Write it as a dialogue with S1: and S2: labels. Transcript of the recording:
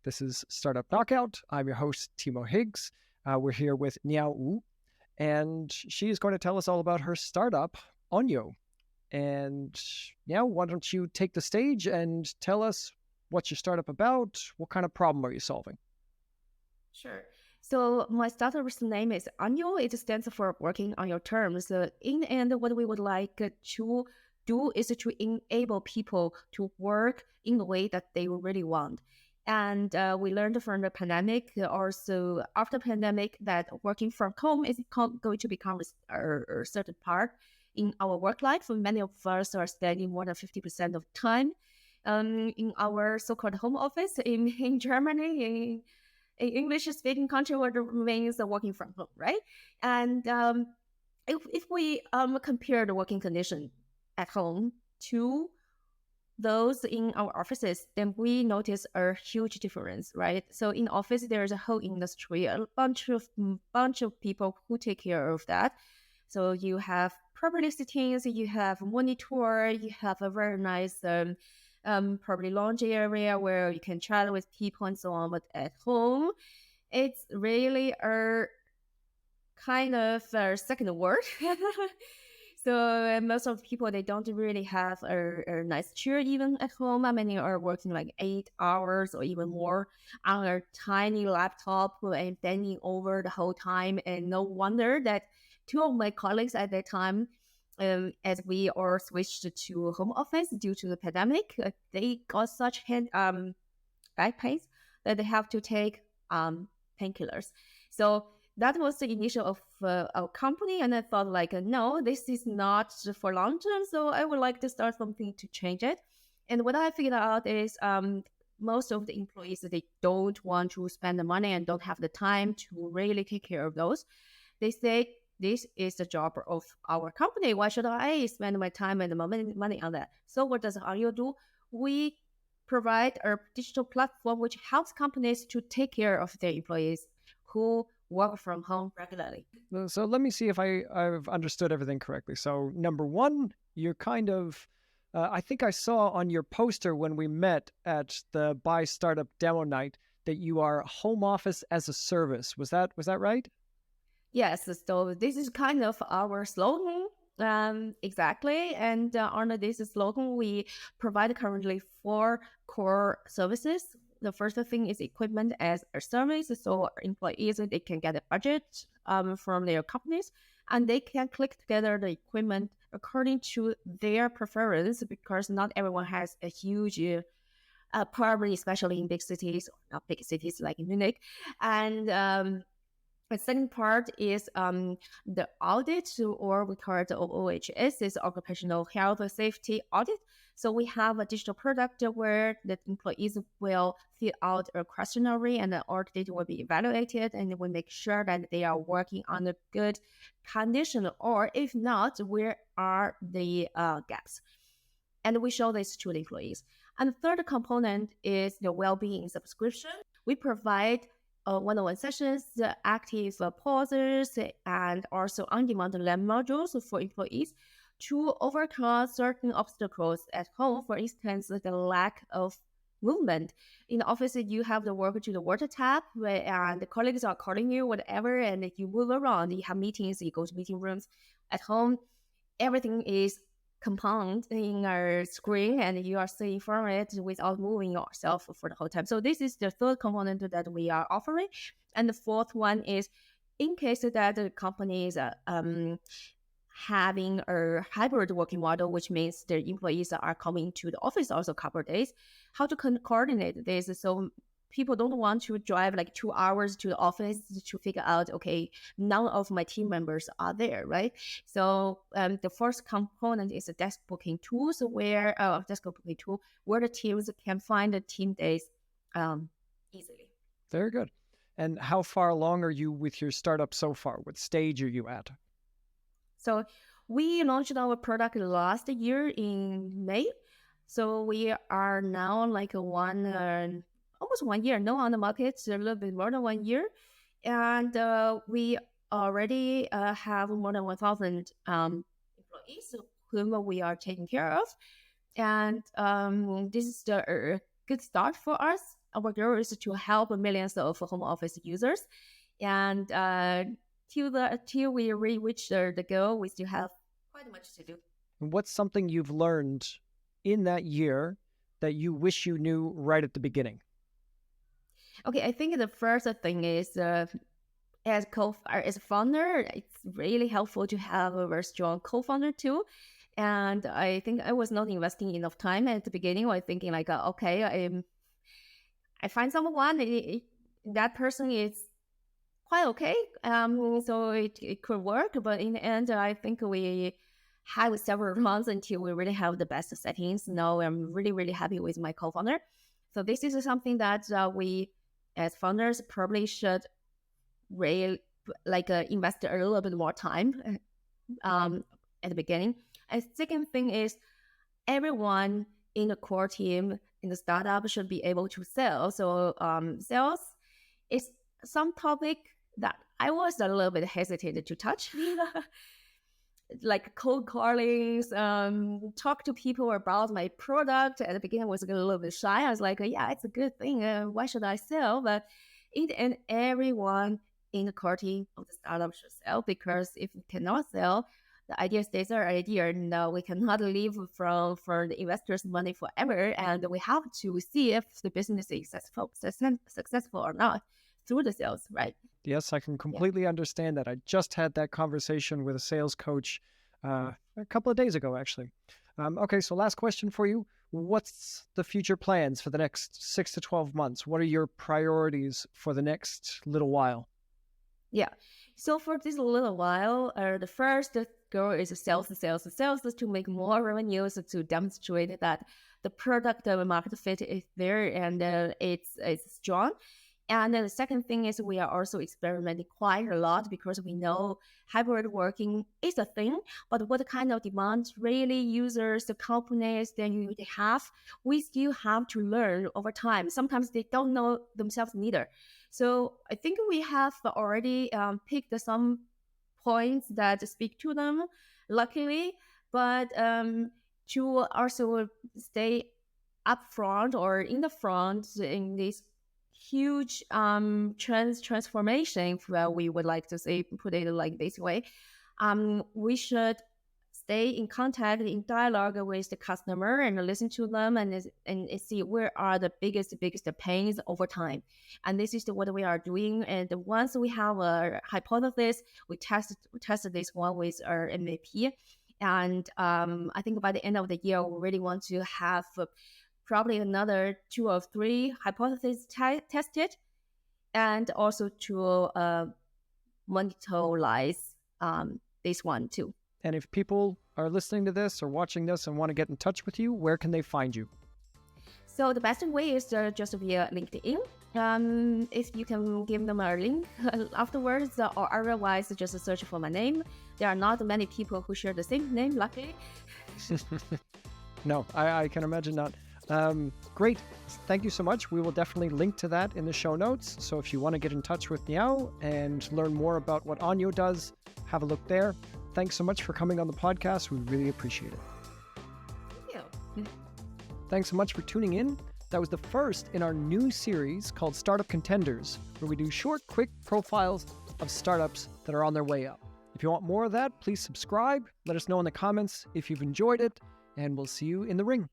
S1: This is Startup Knockout. I'm your host, Timo Higgs. We're here with Niao Wu, and she is going to tell us all about her startup, Onyo. And Niao, why don't you take the stage and tell us what's your startup about? What kind of problem are you solving?
S2: Sure. So my startup's name is Onyo. It stands for working on your terms. In the end, what we would like to do is to enable people to work in the way that they really want. And we learned from the pandemic, also after pandemic, that working from home is going to become a certain part in our work life. Many of us are spending more than 50% of time in our so-called home office in Germany, in English-speaking country where it remains working from home, right? And if we compare the working condition at home to those in our offices, then we notice a huge difference, right? So in office, there's a whole industry, a bunch of people who take care of that. So you have property sittings, you have monitor, you have a very nice probably laundry area where you can chat with people and so on. But at home, it's really a kind of a second world. So most of the people, they don't really have a nice chair even at home. Many are working like 8 hours or even more on a tiny laptop and bending over the whole time. And no wonder that two of my colleagues at that time, as we all switched to home office due to the pandemic, they got such back pains that they have to take painkillers. So that was the initial of our company, and I thought like, no, this is not for long term. So I would like to start something to change it. And what I figured out is most of the employees, they don't want to spend the money and don't have the time to really take care of those. They say, this is the job of our company. Why should I spend my time and money on that? So what does Onyo do? We provide a digital platform which helps companies to take care of their employees who work from home regularly.
S1: So let me see if I've understood everything correctly. So number one, you're kind of, I think I saw on your poster when we met at the Buy Startup demo night that you are home office as a service. Was that right?
S2: Yes, so this is kind of our slogan. Exactly. And under this slogan, we provide currently 4 core services. The first thing is equipment as a service. So employees, they can get a budget from their companies and they can click together the equipment according to their preference, because not everyone has a huge probably, especially in big cities, not big cities like Munich. And the second part is the audit, or we call it OHS, is occupational health safety audit. So we have a digital product where the employees will fill out a questionnaire and the audit data will be evaluated, and we make sure that they are working on a good condition, or if not, where are the gaps. And we show this to the employees. And the third component is the well-being subscription. We provide one-on-one sessions, active pauses, and also on-demand lab modules for employees to overcome certain obstacles at home. For instance, the lack of movement. In the office, you have to work to the water tap, and the colleagues are calling you, whatever, and you move around. You have meetings, you go to meeting rooms. At home, everything is compound in our screen and you are seeing from it without moving yourself for the whole time. So this is the third component that we are offering. And the fourth one is, in case that the company is having a hybrid working model, which means the employees are coming to the office also a couple of days, how to coordinate this. So people don't want to drive like 2 hours to the office to figure out, okay, none of my team members are there, right? So the first component is a desk booking tool, where the teams can find the team days easily.
S1: Very good. And how far along are you with your startup so far? What stage are you at?
S2: So we launched our product last year in May. So we are now like almost 1 year now on the market, a little bit more than 1 year. And we already have more than 1,000 employees whom we are taking care of. And this is a good start for us. our goal is to help millions of home office users. And till we reach the goal, we still have quite much to do.
S1: And what's something you've learned in that year that you wish you knew right at the beginning?
S2: Okay, I think the first thing is as a founder, it's really helpful to have a very strong co-founder too. And I think I was not investing enough time at the beginning. I was thinking like, okay, I find someone, that person is quite okay. So it could work. But in the end, I think we had several months until we really have the best settings. Now I'm really, really happy with my co-founder. So this is something that we as founders probably should really invest a little bit more time at the beginning. And second thing is everyone in the core team in the startup should be able to sell. So sales is some topic that I was a little bit hesitant to touch. Like cold callings, talk to people about my product. At the beginning, I was a little bit shy. I was like, yeah, it's a good thing. Why should I sell? But in the end, everyone in the core team of the startup should sell, because if we cannot sell, the idea stays our idea. No, we cannot live from the investors' money forever, and we have to see if the business is successful or not through the sales, right?
S1: Yes, I can completely understand that. I just had that conversation with a sales coach a couple of days ago, actually. Okay, so last question for you. What's the future plans for the next 6 to 12 months? What are your priorities for the next little while?
S2: Yeah. So for this little while, the first goal is sales to make more revenues, to demonstrate that the product market fit is there and it's strong. And then the second thing is we are also experimenting quite a lot, because we know hybrid working is a thing, but what kind of demands really users, the companies that you have, we still have to learn over time. Sometimes they don't know themselves neither. So I think we have already picked some points that speak to them, luckily, but to also stay up front or in the front in this huge transformation, we would like to say, put it like this way, we should stay in contact, in dialogue with the customer, and listen to them, and see where are the biggest pains over time. And this is what we are doing. And once we have a hypothesis, we test this one with our MVP. And I think by the end of the year, we really want to have probably another 2 or 3 hypotheses tested, and also to monetize this one too.
S1: And if people are listening to this or watching this and want to get in touch with you, where can they find you?
S2: So the best way is just via LinkedIn. If you can give them a link afterwards, or otherwise just search for my name. There are not many people who share the same name, luckily.
S1: No, I can imagine not. Great. Thank you so much. We will definitely link to that in the show notes. So if you want to get in touch with Niao and learn more about what Onyo does, have a look there. Thanks so much for coming on the podcast. We really appreciate it.
S2: Thank you.
S1: Thanks so much for tuning in. That was the first in our new series called Startup Contenders, where we do short, quick profiles of startups that are on their way up. If you want more of that, please subscribe. Let us know in the comments if you've enjoyed it, and we'll see you in the ring.